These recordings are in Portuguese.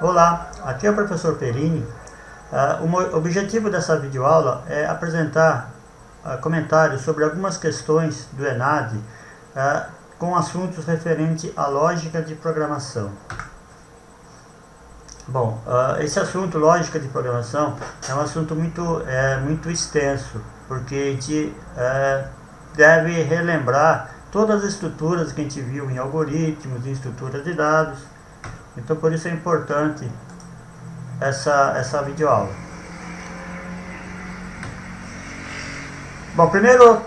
Olá, aqui é o professor Perini. O objetivo dessa videoaula é apresentar comentários sobre algumas questões do ENAD com assuntos referentes à lógica de programação. Bom, esse assunto, lógica de programação, é um assunto muito extenso, porque a gente deve relembrar todas as estruturas que a gente viu em algoritmos, em estruturas de dados. Então, por isso é importante essa videoaula. Bom, primeiro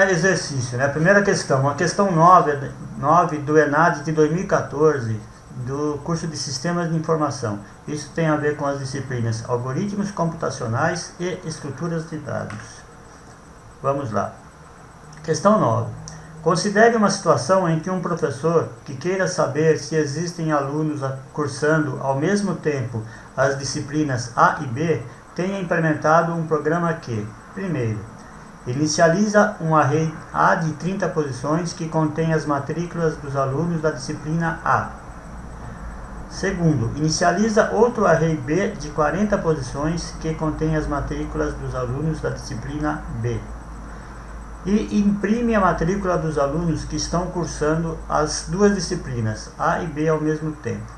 exercício, né? Primeira questão, a questão 9 do ENAD de 2014, do curso de Sistemas de Informação. Isso tem a ver com as disciplinas Algoritmos Computacionais e Estruturas de Dados. Vamos lá. Questão 9. Considere uma situação em que um professor que queira saber se existem alunos cursando ao mesmo tempo as disciplinas A e B tenha implementado um programa que, primeiro, inicializa um array A de 30 posições que contém as matrículas dos alunos da disciplina A. Segundo, inicializa outro array B de 40 posições que contém as matrículas dos alunos da disciplina B. E imprime a matrícula dos alunos que estão cursando as duas disciplinas, A e B, ao mesmo tempo.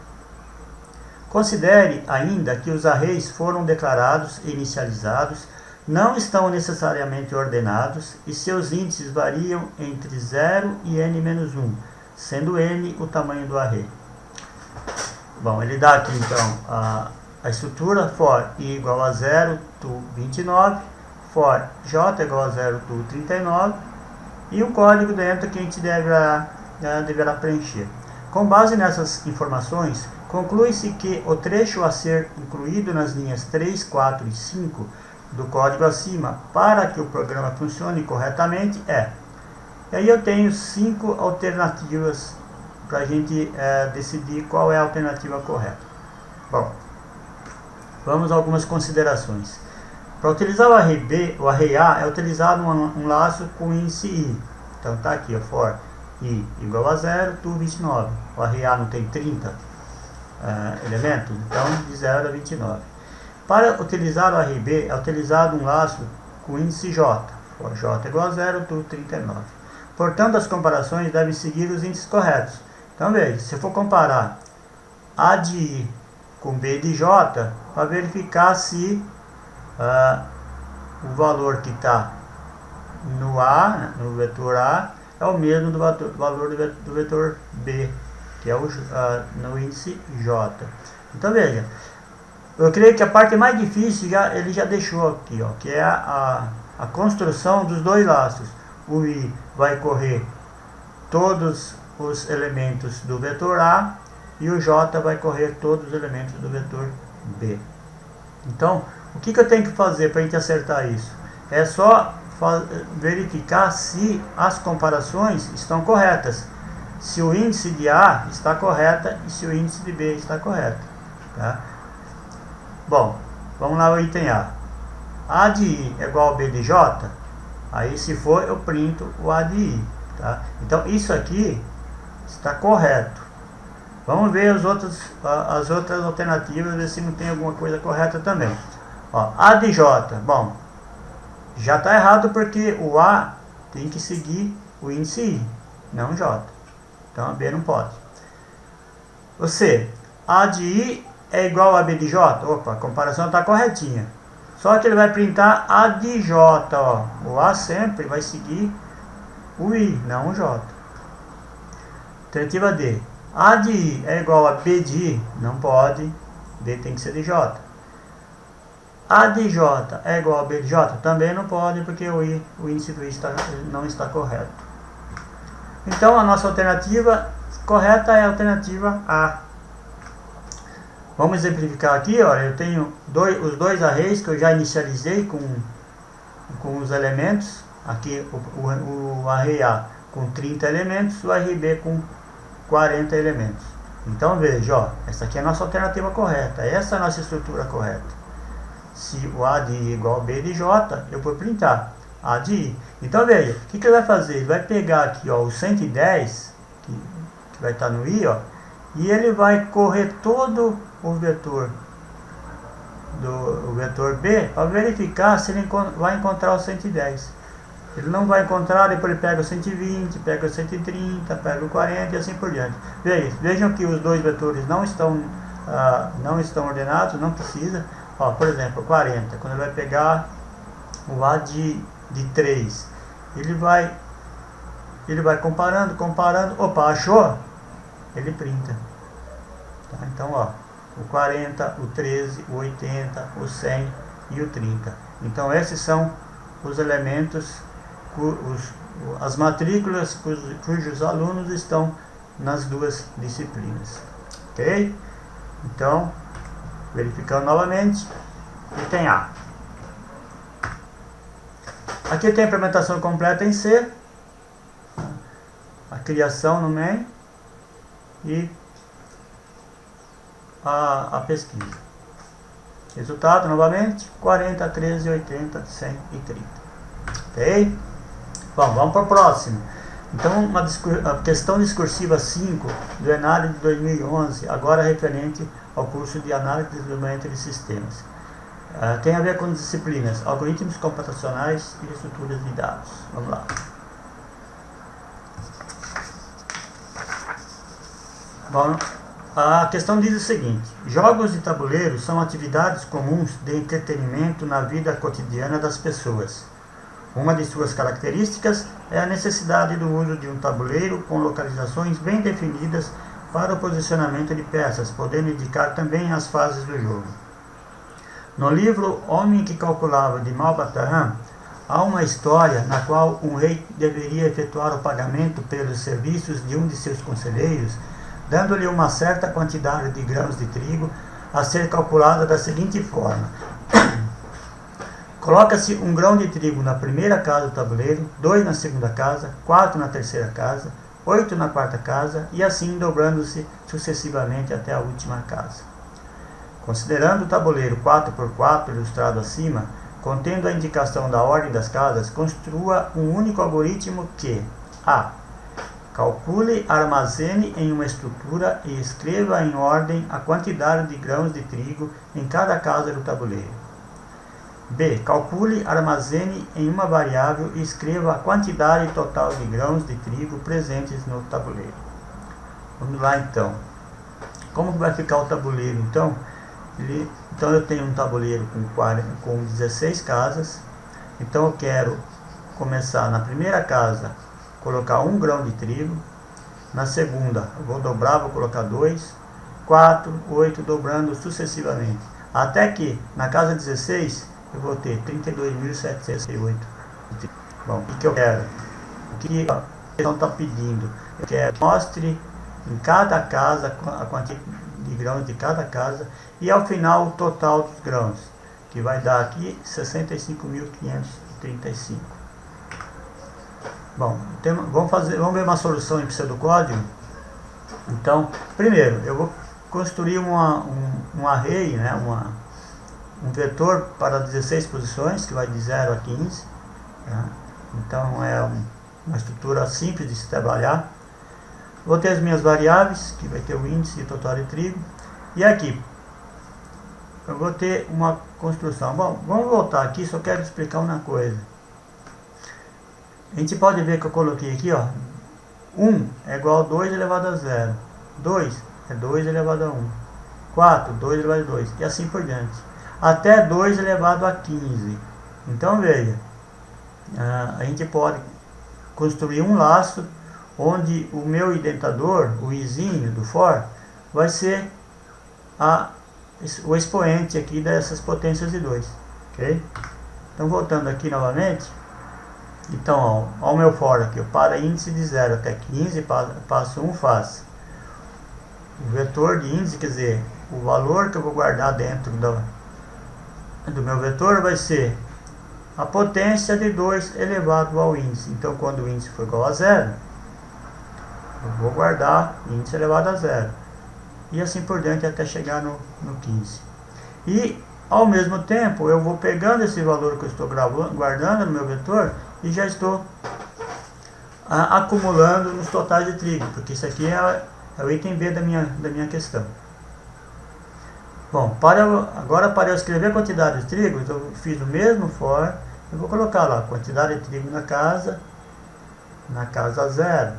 Considere ainda que os arrays foram declarados e inicializados, não estão necessariamente ordenados e seus índices variam entre 0 e n-1, sendo n o tamanho do array. Bom, ele dá aqui então a estrutura for i igual a 0 to 29, for j igual a 0 to 39 e o código dentro que a gente deverá preencher. Com base nessas informações, conclui-se que o trecho a ser incluído nas linhas 3, 4 e 5 do código acima para que o programa funcione corretamente é. E aí eu tenho 5 alternativas para a gente decidir qual é a alternativa correta. Bom, vamos a algumas considerações. Para utilizar o array B, o array A é utilizado um laço com índice i. Então está aqui, for i igual a 0 to 29. O array A não tem 30 elementos, então de 0 a 29. Para utilizar o array B é utilizado um laço com índice j. For j igual a 0 to 39. Portanto, as comparações devem seguir os índices corretos. Então veja, se eu for comparar A de i com B de j, para verificar se o valor que está no A, no vetor A, é o mesmo do valor do vetor B, que é no índice J. Então veja, eu creio que a parte mais difícil ele já deixou aqui, ó, que é a construção dos dois laços. O I vai correr todos os elementos do vetor A e o J vai correr todos os elementos do vetor B. Então, o que eu tenho que fazer para a gente acertar isso? É só verificar se as comparações estão corretas. Se o índice de A está correta e se o índice de B está correto. Tá? Bom, vamos lá ao item A. A de I é igual a B de J. Aí se for, eu printo o A de I. Tá? Então isso aqui está correto. Vamos ver as outras alternativas, ver se não tem alguma coisa correta também. Ó, A de J, bom, já está errado porque o A tem que seguir o índice I, não o J. Então a B não pode. O C, A de I é igual a B de J. Opa, a comparação está corretinha. Só que ele vai printar A de J, ó. O A sempre vai seguir o I, não o J. Alternativa D. A de I é igual a B de I, não pode. B tem que ser de J. A de J é igual a B de J? Também não pode, porque o índice do I não está correto. Então, a nossa alternativa correta é a alternativa A. Vamos exemplificar aqui, olha, eu tenho os dois arrays que eu já inicializei com os elementos. Aqui o array A com 30 elementos, o array B com 40 elementos. Então, veja, ó, essa aqui é a nossa alternativa correta. Essa é a nossa estrutura correta. Se o A de I é igual a B de J, eu vou printar A de I. Então veja, o que ele vai fazer? Ele vai pegar aqui, ó, o 110, que vai estar no I, ó, e ele vai correr todo o vetor B para verificar se ele vai encontrar o 110. Ele não vai encontrar, depois ele pega o 120, pega o 130, pega o 40 e assim por diante. Vejam que os dois vetores não estão ordenados, não precisa. Ó, por exemplo, 40, quando ele vai pegar o A de 3, ele vai comparando, opa, achou? Ele printa. Tá? Então, ó, o 40, o 13, o 80, o 100 e o 30. Então, esses são os elementos, as matrículas cujos alunos estão nas duas disciplinas. Ok? Então, verificando novamente, item A. Aqui tem a implementação completa em C, a criação no main e a pesquisa. Resultado novamente: 40, 13, 80, 100 e 30. Ok? Bom, vamos para o próximo. Então, a questão discursiva 5 do ENAD de 2011, agora referente ao curso de Análise e Desenvolvimento de Sistemas. Tem a ver com disciplinas, algoritmos computacionais e estruturas de dados. Vamos lá. Bom, a questão diz o seguinte: jogos de tabuleiro são atividades comuns de entretenimento na vida cotidiana das pessoas. Uma de suas características é a necessidade do uso de um tabuleiro com localizações bem definidas para o posicionamento de peças, podendo indicar também as fases do jogo. No livro Homem que Calculava, de Malbataran, há uma história na qual um rei deveria efetuar o pagamento pelos serviços de um de seus conselheiros, dando-lhe uma certa quantidade de grãos de trigo a ser calculada da seguinte forma: coloca-se um grão de trigo na primeira casa do tabuleiro, 2 na segunda casa, 4 na terceira casa, 8 na quarta casa, e assim dobrando-se sucessivamente até a última casa. Considerando o tabuleiro 4x4 ilustrado acima, contendo a indicação da ordem das casas, construa um único algoritmo que: a. Calcule, armazene em uma estrutura e escreva em ordem a quantidade de grãos de trigo em cada casa do tabuleiro. B. Calcule, armazene em uma variável e escreva a quantidade total de grãos de trigo presentes no tabuleiro. Vamos lá então. Como vai ficar o tabuleiro então? Então eu tenho um tabuleiro com 16 casas. Então eu quero começar na primeira casa, colocar 1 grão de trigo. Na segunda eu vou dobrar, vou colocar 2, 4, 8, dobrando sucessivamente, até que na casa 16 eu vou ter 32.708. Bom, o que eu quero? O que a questão está pedindo? Eu quero que mostre em cada casa a quantidade de grãos de cada casa e ao final o total dos grãos, que vai dar aqui 65.535. Bom, vamos ver uma solução em pseudocódigo. Então, primeiro eu vou construir um array, né, um vetor para 16 posições, que vai de 0 a 15. Tá? Então é uma estrutura simples de se trabalhar. Vou ter as minhas variáveis, que vai ter o índice e o total de trigo. E aqui eu vou ter uma construção. Bom, vamos voltar aqui, só quero explicar uma coisa. A gente pode ver que eu coloquei aqui, ó, 1 é igual a 2 elevado a 0. 2 é 2 elevado a 1. 4, 2 elevado a 2. E assim por diante. Até 2 elevado a 15. Então veja, a gente pode construir um laço onde o meu identador, o izinho do for, vai ser o expoente aqui dessas potências de 2. Ok? Então voltando aqui novamente. Então, ó, o meu for aqui, eu para índice de 0 até 15, passo 1 faz. O vetor de índice, quer dizer, o valor que eu vou guardar dentro do meu vetor vai ser a potência de 2 elevado ao índice. Então, quando o índice for igual a 0, eu vou guardar índice elevado a 0. E assim por diante até chegar no 15. E, ao mesmo tempo, eu vou pegando esse valor que eu estou guardando no meu vetor e já estou acumulando nos totais de trigo, porque isso aqui É o item B da minha questão. Bom, agora para eu escrever a quantidade de trigo, eu fiz o mesmo for. Eu vou colocar lá, quantidade de trigo na casa 0,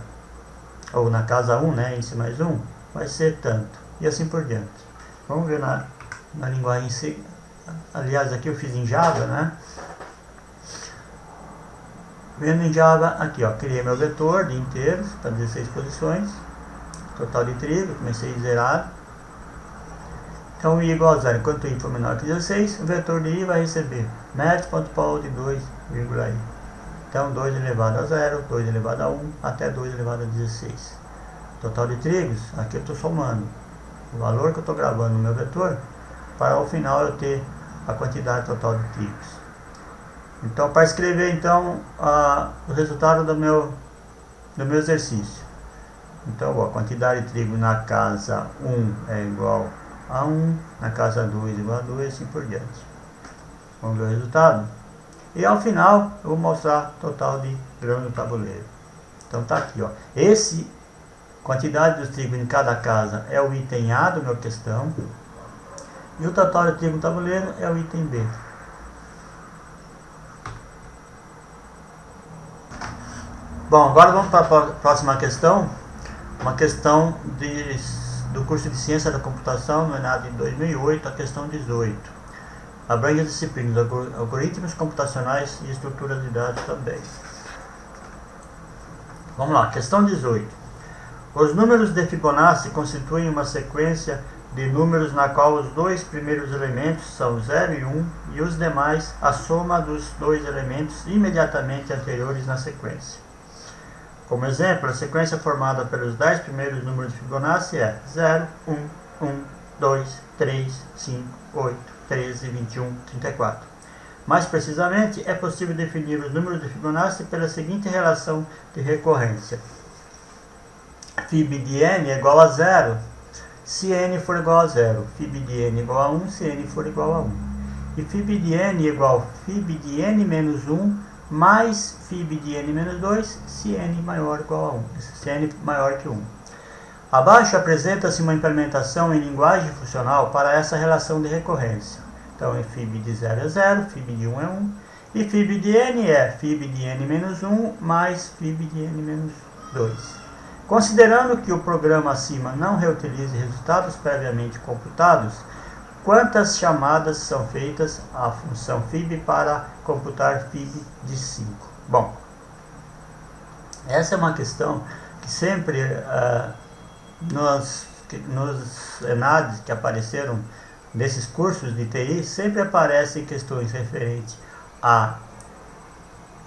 ou na casa 1, né, índice mais 1, vai ser tanto, e assim por diante. Vamos ver na linguagem C. Aliás, aqui eu fiz em Java, né? Vendo em Java, aqui ó, criei meu vetor de inteiros para 16 posições, total de trigo, comecei zerado. Então i igual a 0, enquanto i for menor que 16, o vetor de i vai receber match.poll de 2,i. Então 2 elevado a 0, 2 elevado a 1, até 2 elevado a 16. Total de trigos, aqui eu estou somando o valor que eu estou gravando no meu vetor, para ao final eu ter a quantidade total de trigos. Então, para escrever então o resultado do meu exercício. Então, a quantidade de trigo na casa 1 é igual a 1, na casa 2 igual a 2, e assim por diante. Vamos ver o resultado. E ao final, eu vou mostrar o total de grãos no tabuleiro. Então, tá aqui, ó. Esse quantidade de trigo em cada casa é o item A da minha questão. E o total de trigo no tabuleiro é o item B. Bom, agora vamos para a próxima questão. Uma questão do curso de Ciência da Computação, no ENAD de 2008, a questão 18. Abrange as disciplinas algoritmos computacionais e estruturas de dados também. Vamos lá, questão 18. Os números de Fibonacci constituem uma sequência de números na qual os dois primeiros elementos são 0 e 1 e os demais a soma dos dois elementos imediatamente anteriores na sequência. Como exemplo, a sequência formada pelos 10 primeiros números de Fibonacci é 0, 1, 1, 2, 3, 5, 8, 13, 21, 34. Mais precisamente, é possível definir os números de Fibonacci pela seguinte relação de recorrência. Fib de n é igual a 0 se n for igual a 0. Fib de n igual a 1 se n for igual a 1. E Fib de n é igual a Fib de n menos 1 mais Fib de n menos 2 se n maior ou igual a 1, se n maior que 1. Abaixo apresenta-se uma implementação em linguagem funcional para essa relação de recorrência. Então, é Fib de 0 é 0, Fib de 1 é 1, e Fib de n é Fib de n menos 1 mais Fib de n menos 2. Considerando que o programa acima não reutilize resultados previamente computados, quantas chamadas são feitas à função Fib para computar Fib de 5? Bom, essa é uma questão que sempre nos ENADs que apareceram nesses cursos de TI, sempre aparecem questões referentes a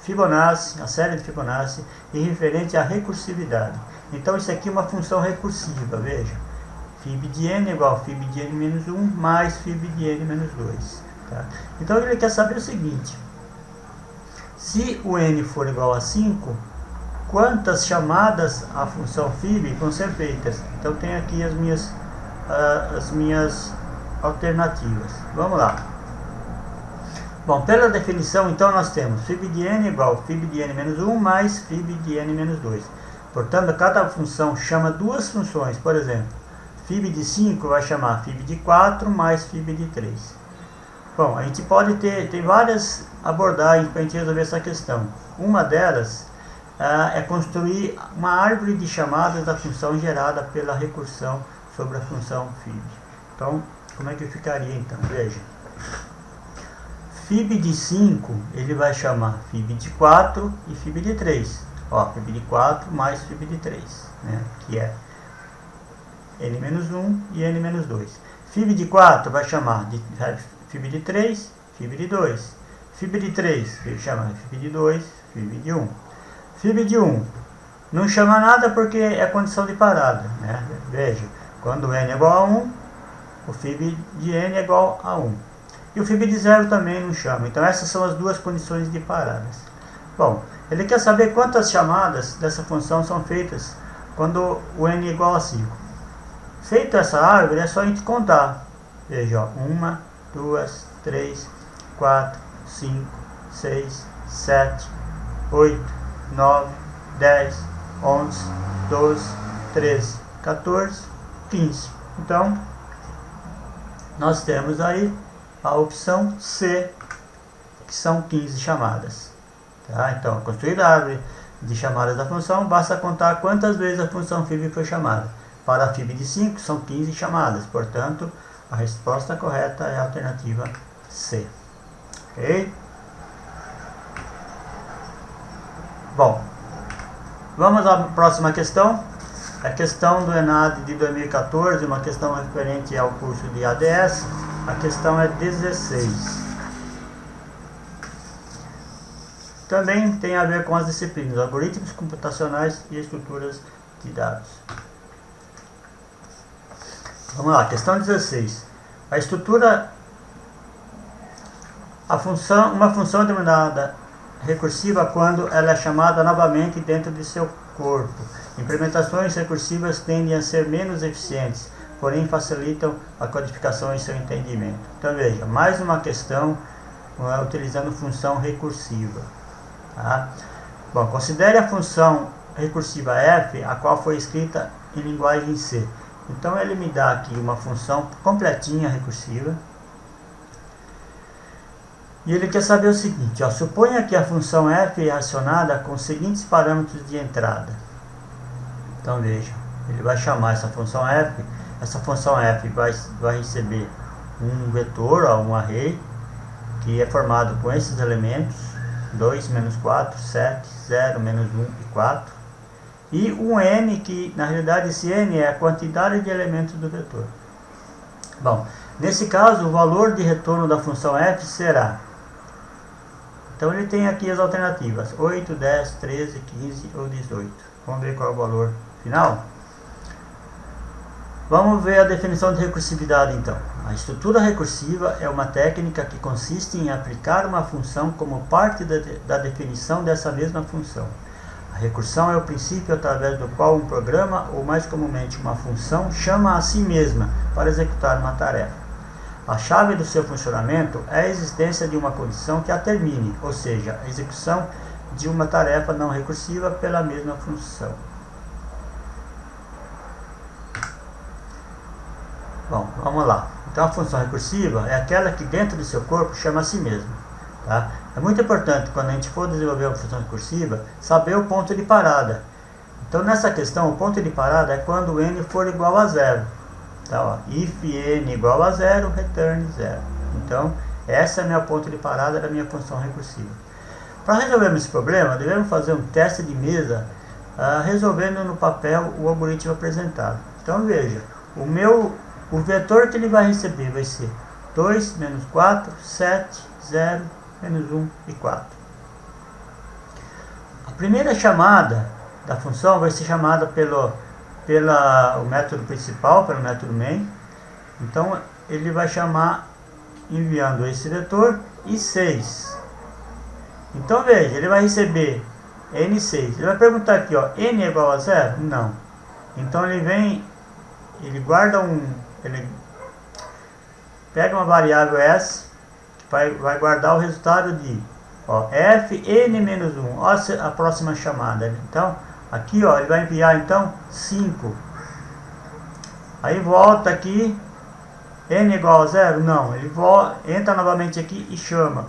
Fibonacci, a série de Fibonacci, e referente à recursividade. Então isso aqui é uma função recursiva, veja. Fib de n é igual a Fib de n menos 1 mais Fib de n menos 2. Tá? Então ele quer saber o seguinte: se o n for igual a 5, quantas chamadas à função Fib vão ser feitas? Então tem aqui as minhas alternativas. Vamos lá. Bom, pela definição, então nós temos Fib de n igual a Fib de n menos 1 mais Fib de n menos 2. Portanto, cada função chama duas funções. Por exemplo, Fib de 5 vai chamar Fib de 4 mais Fib de 3. Bom, a gente pode tem várias abordagens para a gente resolver essa questão. Uma delas é construir uma árvore de chamadas da função gerada pela recursão sobre a função Fib. Então, como é que ficaria então? Veja. Fib de 5, ele vai chamar Fib de 4 e Fib de 3. Ó, Fib de 4 mais Fib de 3, né? Que é n-1 e n-2. Fib de 4 vai chamar de Fib de 3, Fib de 2. Fib de 3 vai chamar Fib de 2, Fib de 1. Fib de 1 não chama nada porque é condição de parada, né? Veja, quando n é igual a 1, o Fib de n é igual a 1. E o Fib de 0 também não chama. Então essas são as duas condições de paradas. Bom, ele quer saber quantas chamadas dessa função são feitas quando o n é igual a 5. Feita essa árvore, é só a gente contar. Veja, ó, 1, 2, 3, 4, 5, 6, 7, 8, 9, 10, 11, 12, 13, 14, 15. Então, nós temos aí a opção C, que são 15 chamadas. Tá? Então, construir a árvore de chamadas da função, basta contar quantas vezes a função fib foi chamada. Para a fib de 5, são 15 chamadas. Portanto, a resposta correta é a alternativa C. Ok? Bom, vamos à próxima questão. A questão do ENAD de 2014, uma questão referente ao curso de ADS. A questão é 16. Também tem a ver com as disciplinas algoritmos computacionais e estruturas de dados. Vamos lá, questão 16. A estrutura, uma função determinada recursiva quando ela é chamada novamente dentro de seu corpo. Implementações recursivas tendem a ser menos eficientes, porém facilitam a codificação e seu entendimento. Então veja, mais uma questão utilizando função recursiva. Tá? Bom, considere a função recursiva f, a qual foi escrita em linguagem C. Então ele me dá aqui uma função completinha recursiva. E ele quer saber o seguinte, ó, suponha que a função f é acionada com os seguintes parâmetros de entrada. Então veja, ele vai chamar essa função f vai receber um vetor, ó, um array, que é formado com esses elementos, 2, menos 4, 7, 0, menos 1 e 4. E um n, que na realidade esse n é a quantidade de elementos do vetor. Bom, nesse caso o valor de retorno da função f será... Então ele tem aqui as alternativas, 8, 10, 13, 15 ou 18. Vamos ver qual é o valor final? Vamos ver a definição de recursividade então. A estrutura recursiva é uma técnica que consiste em aplicar uma função como parte da definição dessa mesma função. A recursão é o princípio através do qual um programa, ou mais comumente uma função, chama a si mesma para executar uma tarefa. A chave do seu funcionamento é a existência de uma condição que a termine, ou seja, a execução de uma tarefa não recursiva pela mesma função. Bom, vamos lá. Então a função recursiva é aquela que dentro do seu corpo chama a si mesma. Tá? É muito importante quando a gente for desenvolver uma função recursiva saber o ponto de parada. Então nessa questão o ponto de parada é quando n for igual a zero. Então, ó, if n igual a zero, return 0. Então essa é a minha ponto de parada da minha função recursiva. Para resolvermos esse problema, devemos fazer um teste de mesa resolvendo no papel o algoritmo apresentado. Então veja, o vetor que ele vai receber vai ser 2, menos 4, 7, 0, menos 1 e 4. A primeira chamada da função vai ser chamada pelo método principal, pelo método main. Então ele vai chamar enviando esse vetor e 6. Então veja, ele vai receber n6. Ele vai perguntar aqui, ó, n é igual a 0? Não. Então ele guarda ele pega uma variável s, vai guardar o resultado de, ó, f n menos 1. Olha a próxima chamada. Então aqui, ó, ele vai enviar então 5. Aí volta aqui, n igual a 0? Não, ele entra novamente aqui e chama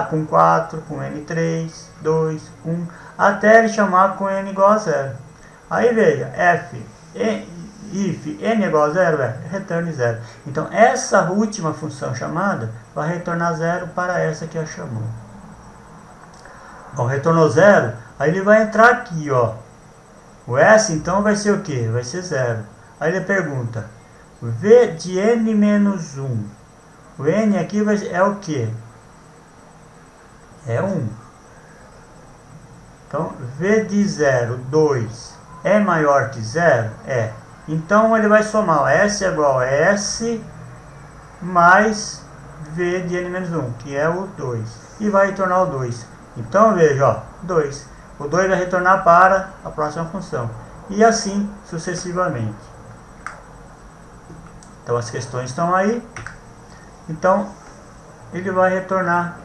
com 4, com n3, 2, 1, até ele chamar com n igual a 0. Aí veja, if n igual a 0, retorne 0. Então essa última função chamada vai retornar 0 para essa que a chamou. Bom, retornou 0, aí ele vai entrar aqui, ó. O S então vai ser o que? Vai ser 0. Aí ele pergunta, v de n menos 1. O n aqui é o que? É 1. Então, v de 0, 2, é maior que 0? É. Então ele vai somar, ó, S é igual a S mais v de n menos 1, que é o 2. E vai retornar o 2. Então veja, ó, 2. O 2 vai retornar para a próxima função. E assim sucessivamente. Então as questões estão aí. Então ele vai retornar.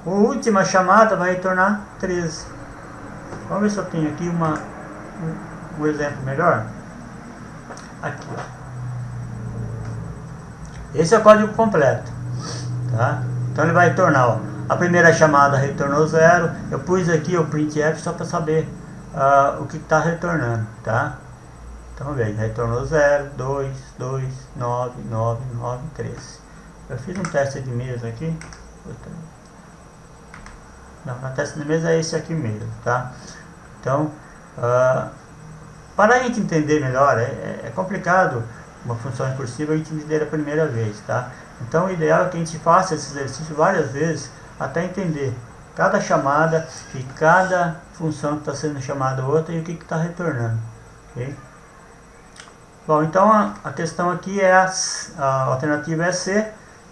A última chamada vai retornar 13. Vamos ver se eu tenho aqui um exemplo melhor. aqui, ó. Esse é o código completo, tá? Então ele vai retornar, ó, a primeira chamada retornou 0, eu pus aqui o printf só para saber o que está retornando, tá? Então veja, retornou 0, 2, 2, 9, 9, 9, 13. Eu fiz um teste de mesa aqui. Não, o teste de mesa é esse aqui mesmo, tá? Então, para a gente entender melhor, é complicado uma função recursiva a gente entender a primeira vez, tá? Então o ideal é que a gente faça esse exercício várias vezes até entender cada chamada e cada função que está sendo chamada outra e o que está retornando, ok? Bom, então a questão aqui é a alternativa é C,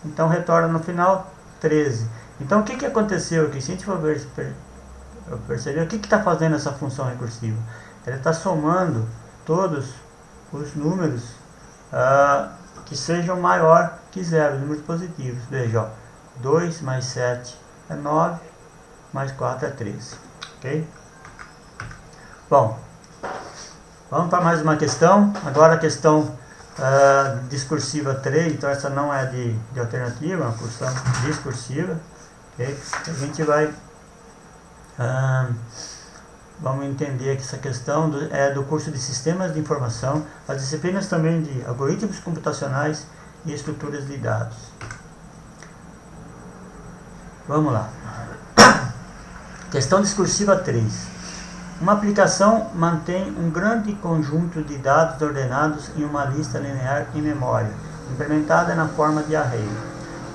então retorna no final 13. Então o que aconteceu aqui? Se a gente for perceber o que está fazendo essa função recursiva, ela está somando todos os números que sejam maior que 0, números positivos. Veja, ó, 2 mais 7 é 9, mais 4 é 13, ok? Bom, vamos para mais uma questão. Agora a questão discursiva 3, então essa não é de alternativa, é uma função discursiva, ok? A gente vai vamos entender que essa questão é do curso de Sistemas de Informação, as disciplinas também de Algoritmos Computacionais e Estruturas de Dados. Vamos lá. Questão discursiva 3. Uma aplicação mantém um grande conjunto de dados ordenados em uma lista linear em memória, implementada na forma de array.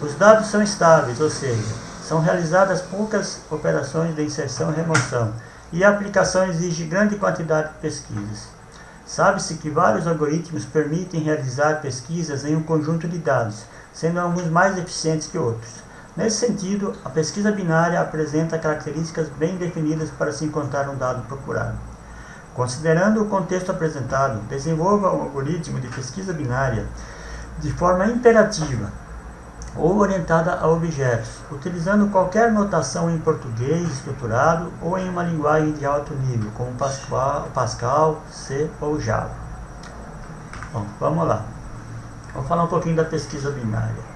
Os dados são estáveis, ou seja, são realizadas poucas operações de inserção e remoção, e a aplicação exige grande quantidade de pesquisas. Sabe-se que vários algoritmos permitem realizar pesquisas em um conjunto de dados, sendo alguns mais eficientes que outros. Nesse sentido, a pesquisa binária apresenta características bem definidas para se encontrar um dado procurado. Considerando o contexto apresentado, desenvolva um algoritmo de pesquisa binária de forma imperativa ou orientada a objetos, utilizando qualquer notação em português estruturado ou em uma linguagem de alto nível, como Pascal, C ou Java. Bom, vamos lá. Vou falar um pouquinho da pesquisa binária.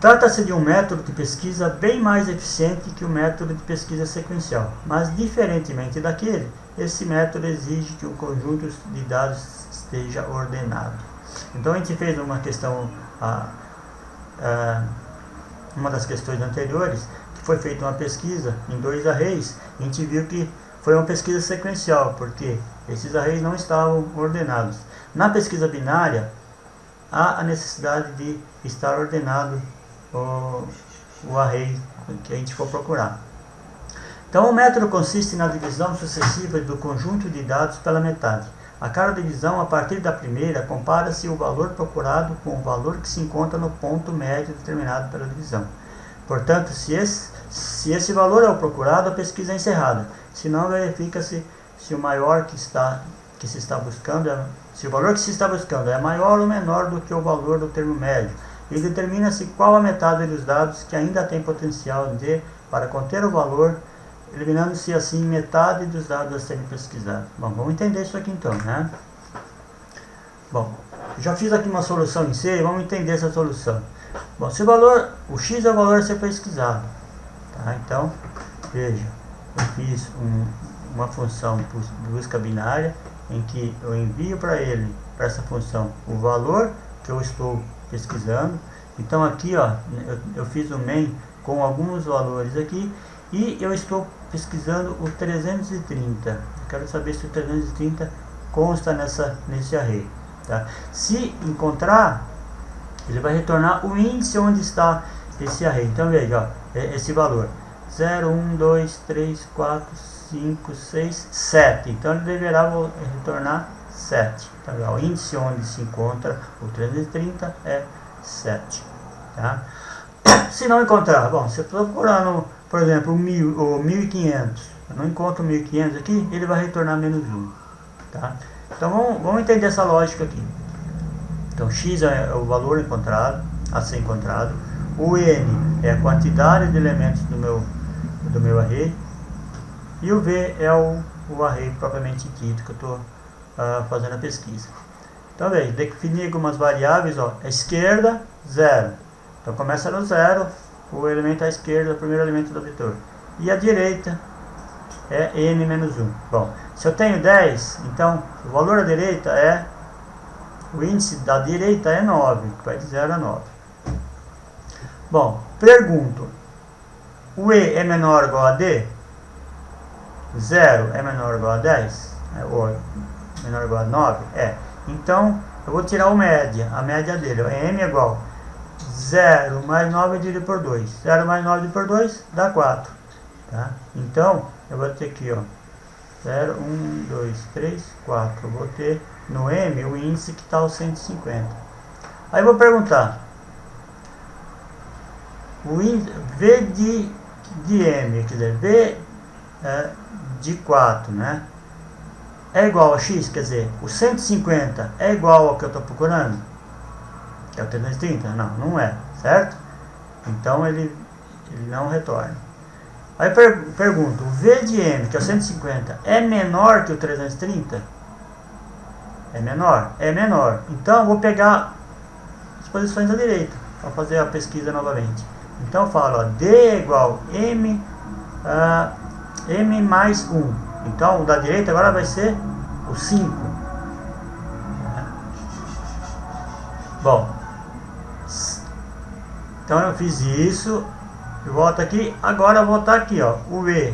Trata-se de um método de pesquisa bem mais eficiente que o método de pesquisa sequencial, mas diferentemente daquele, esse método exige que o conjunto de dados esteja ordenado. Então a gente fez uma questão, uma das questões anteriores, que foi feita uma pesquisa em 2 arrays, e a gente viu que foi uma pesquisa sequencial, porque esses arrays não estavam ordenados. Na pesquisa binária, há a necessidade de estar ordenado o array que a gente for procurar. Então o método consiste na divisão sucessiva do conjunto de dados pela metade. A cada divisão, a partir da primeira, compara-se o valor procurado com o valor que se encontra no ponto médio determinado pela divisão. Portanto, se esse valor é o procurado, a pesquisa é encerrada. Se não, verifica-se se o maior se o valor que se está buscando é maior ou menor do que o valor do termo médio, e determina-se qual a metade dos dados que ainda tem potencial para conter o valor, eliminando-se assim metade dos dados a serem pesquisados. Bom, vamos entender isso aqui então, né? Bom, já fiz aqui uma solução em C, vamos entender essa solução. Bom, se o x é o valor a ser pesquisado, tá? Então, veja, eu fiz uma função de busca binária, em que eu envio para essa função, o valor que eu estou pesquisando. Então aqui, ó, eu fiz o main com alguns valores aqui, e eu estou pesquisando o 330. Eu quero saber se o 330 consta nesse array, tá? Se encontrar, ele vai retornar o índice onde está esse array. Então veja, ó, esse valor 0, 1, 2, 3, 4, 5, 6, 7. Então ele deverá retornar 7. Então, ó, o índice onde se encontra o 330 é 7. Tá? Se não encontrar, bom, se eu estou procurando, por exemplo, 1000 ou 1500, eu não encontro 1500 aqui, ele vai retornar menos 1. Tá? Então vamos entender essa lógica aqui. Então x é o valor encontrado, a ser encontrado, o n é a quantidade de elementos do meu array, e o v é o array propriamente dito que eu estou fazendo a pesquisa. Então veja, definir algumas variáveis, ó, a esquerda, 0. Então começa no 0, o elemento à esquerda, o primeiro elemento do vetor. E a direita é n menos 1. Bom, se eu tenho 10, então o valor da direita é, o índice da direita é 9, que vai de 0 a 9. Bom, pergunto, o E é menor ou igual a D? 0 é menor ou igual a 10? Ou menor ou igual a 9? É. Então, eu vou tirar a média dele. M é igual a 0 mais 9 dividido por 2. 0 mais 9 dividido por 2 dá 4. Tá? Então, eu vou ter aqui, ó, 0, 1, 2, 3, 4. Eu vou ter no M o índice que está aos 150. Aí eu vou perguntar, o índice, V de M, quer dizer, V de 4, né? É igual a x, quer dizer, o 150 é igual ao que eu estou procurando? Que é o 330? Não, não é, certo? Então ele não retorna. Aí pergunto, o V de M, que é o 150, é menor que o 330? É menor? É menor. Então eu vou pegar as posições da direita para fazer a pesquisa novamente. Então eu falo, ó, D é igual a M mais 1. Então o da direita agora vai ser o 5. Bom, então eu fiz isso. Eu volto aqui. Agora eu vou botar aqui, ó, o E.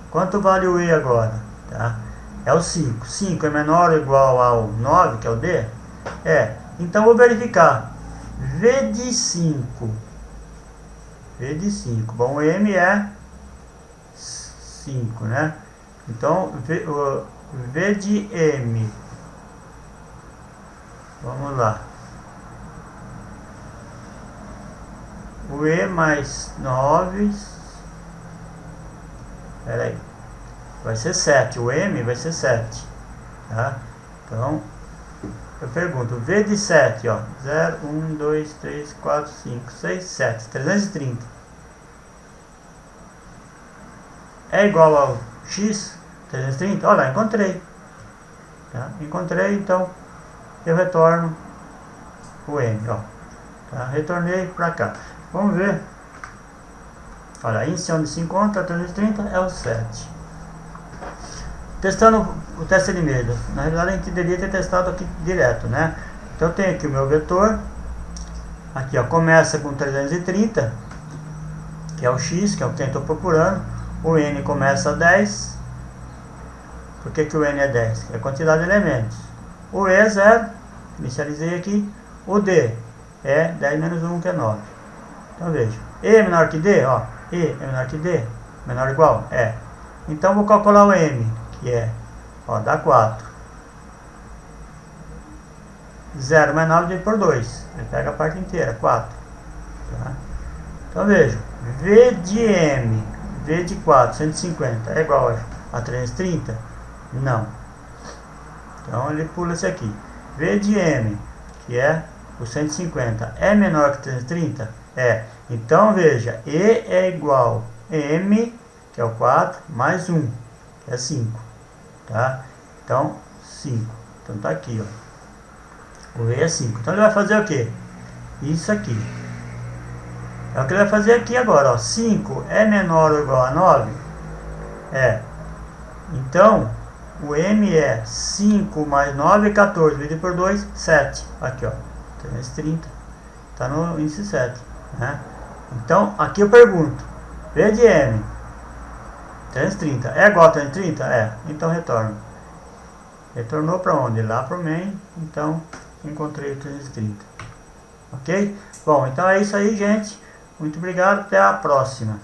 Quanto vale o E agora? Tá? É o 5. 5 é menor ou igual ao 9, que é o D? É. Então vou verificar. V de 5. V de 5. Bom, o M é 5, né? Então, V de M. Vamos lá. O E mais 9. Espera aí. Vai ser 7. O M vai ser 7. Tá? Então, eu pergunto. V de 7, ó. 0, 1, 2, 3, 4, 5, 6, 7. 330. É igual ao X? 330? Olha lá, encontrei. Tá? Encontrei, então eu retorno o M, ó. Tá? Retornei para cá. Vamos ver. Olha, índice onde se encontra 330 é o 7. Testando o teste de medo. Na realidade a gente deveria ter testado aqui direto, né? Então eu tenho aqui o meu vetor. Aqui, ó, começa com 330, que é o X, que é o que eu estou procurando. O N começa a 10. Por que o N é 10? É a quantidade de elementos. O E é 0. Inicializei aqui. O D é 10 menos 1, que é 9. Então veja. E é menor que D? Ó. E é menor que D? Menor ou igual? É. Então vou calcular o M, que é, ó, dá 4. 0 mais 9 dividido por 2. Ele pega a parte inteira, 4. Tá? Então veja. V de M, V de 4, 150, é igual a 330? Não. Então ele pula esse aqui. V de M, que é o 150, é menor que 330? É. Então veja, E é igual a M, que é o 4, mais 1, que é 5. Tá? Então, 5. Então tá aqui, ó. O E é 5. Então ele vai fazer o quê? Isso aqui. É o que ele vai fazer aqui agora, ó. 5 é menor ou igual a 9? É. Então, o M é 5 mais 9, 14. Dividido por 2, 7. Aqui, ó. 330. Está no índice 7. Né? Então, aqui eu pergunto. V de M. 330. É igual a 330? É. Então, retorno. Retornou para onde? Lá para o main. Então, encontrei o 330. Ok? Bom, então é isso aí, gente. Muito obrigado. Até a próxima.